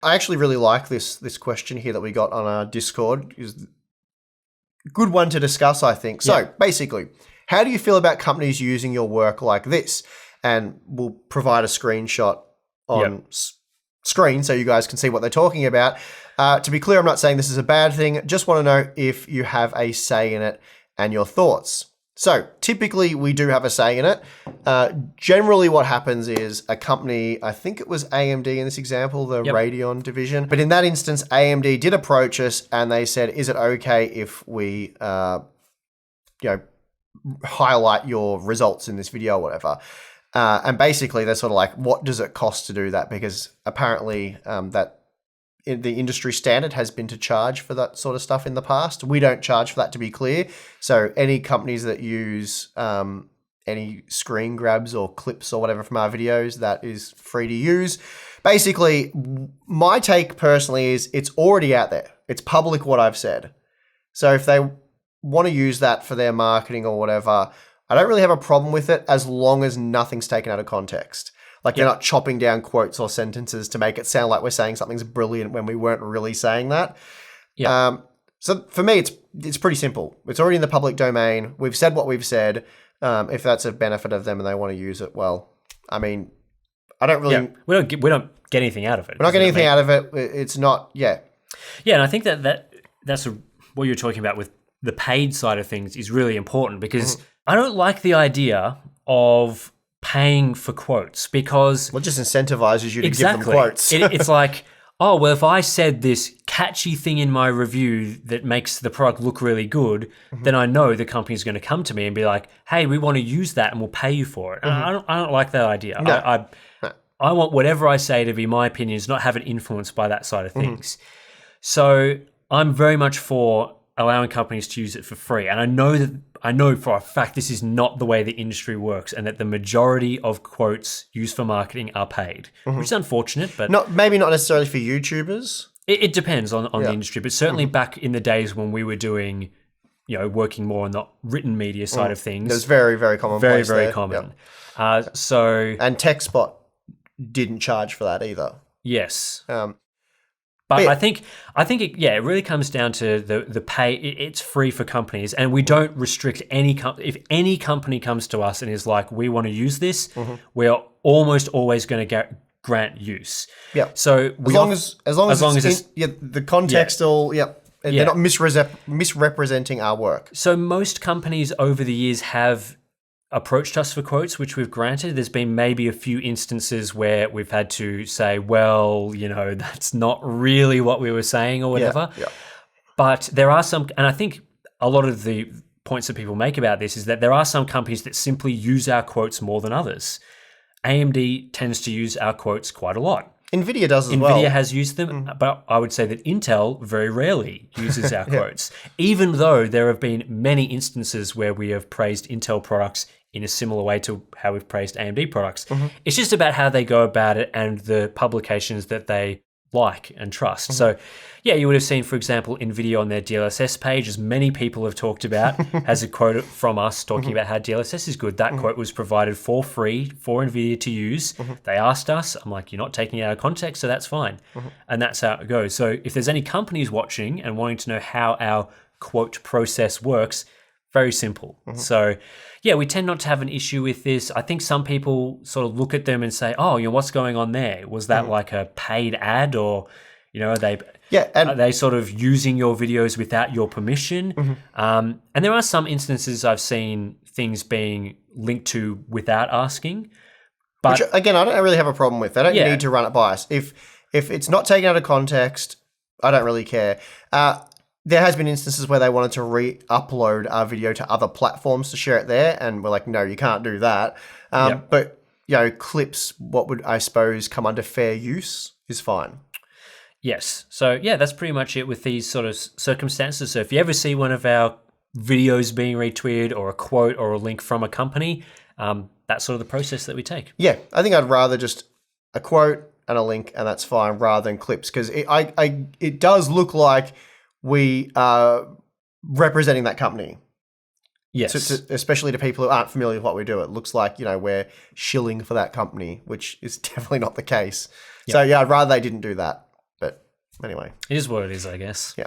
I actually really like this question here that we got on our Discord. Is a good one to discuss, I think. So basically, how do you feel about companies using your work like this? And we'll provide a screenshot on screen so you guys can see what they're talking about. To be clear, I'm not saying this is a bad thing. Just want to know if you have a say in it and your thoughts. So typically we do have a say in it. Generally what happens is a company, I think it was AMD in this example, the Radeon division. But in that instance, AMD did approach us and they said, is it okay if we, highlight your results in this video or whatever? And basically they're sort of like, what does it cost to do that? Because apparently that the industry standard has been to charge for that sort of stuff in the past. We don't charge for that, to be clear. So any companies that use any screen grabs or clips or whatever from our videos, that is free to use. Basically, my take personally is it's already out there. It's public what I've said. So if they want to use that for their marketing or whatever, I don't really have a problem with it as long as nothing's taken out of context. Like they're not chopping down quotes or sentences to make it sound like we're saying something's brilliant when we weren't really saying that. Yeah. So for me, it's pretty simple. It's already in the public domain. We've said what we've said. If that's a benefit of them and they want to use it, well, I mean, I don't really. Yeah, we don't get anything out of it. We're not getting anything out of it. It's not. Yeah. Yeah, and I think that's what you're talking about with the paid side of things is really important because I don't like the idea of paying for quotes because... Well, it just incentivizes you to give them quotes. It's like, oh, well, if I said this catchy thing in my review that makes the product look really good, then I know the company's going to come to me and be like, hey, we want to use that and we'll pay you for it. And I don't like that idea. No. I want whatever I say to be my opinions, not have it influenced by that side of things. So I'm very much for allowing companies to use it for free. And I know for a fact this is not the way the industry works and that the majority of quotes used for marketing are paid, which is unfortunate, but... Maybe not necessarily for YouTubers. It depends on the industry, but certainly back in the days when we were doing, working more on the written media side of things. That's very, very common. Very, very common. Yep. And TechSpot didn't charge for that either. Yes. But I think it really comes down to the pay. It's free for companies, and we don't restrict any if any company comes to us and is like, we want to use this, we're almost always going to grant use. Yeah. So as long as it's the context they're not misrepresenting our work. So most companies over the years have approached us for quotes, which we've granted. There's been maybe a few instances where we've had to say, well, that's not really what we were saying or whatever. Yeah. But there are some, and I think a lot of the points that people make about this is that there are some companies that simply use our quotes more than others. AMD tends to use our quotes quite a lot. NVIDIA does as well. NVIDIA has used them, but I would say that Intel very rarely uses our quotes, even though there have been many instances where we have praised Intel products in a similar way to how we've praised AMD products. It's just about how they go about it and the publications that they like and trust. So, you would have seen, for example, NVIDIA on their DLSS page, as many people have talked about, has a quote from us talking about how DLSS is good. That quote was provided for free for NVIDIA to use. They asked us. I'm like, you're not taking it out of context, so that's fine. And that's how it goes. So if there's any companies watching and wanting to know how our quote process works, very simple. So, we tend not to have an issue with this. I think some people sort of look at them and say, oh, what's going on there? Was that like a paid ad or, are they sort of using your videos without your permission? And there are some instances I've seen things being linked to without asking. But which, again, I don't really have a problem with. They don't need to run it by us. If it's not taken out of context, I don't really care. There has been instances where they wanted to re-upload our video to other platforms to share it there, and we're like, no, you can't do that. But, clips, what would, I suppose, come under fair use is fine. Yes. So, that's pretty much it with these sort of circumstances. So if you ever see one of our videos being retweeted or a quote or a link from a company, that's sort of the process that we take. Yeah, I think I'd rather just a quote and a link, and that's fine, rather than clips, because it does look like we are representing that company. Yes. Especially to people who aren't familiar with what we do. It looks like, we're shilling for that company, which is definitely not the case. Yep. So, I'd rather they didn't do that. Anyway, It is what it is, I guess. yeah.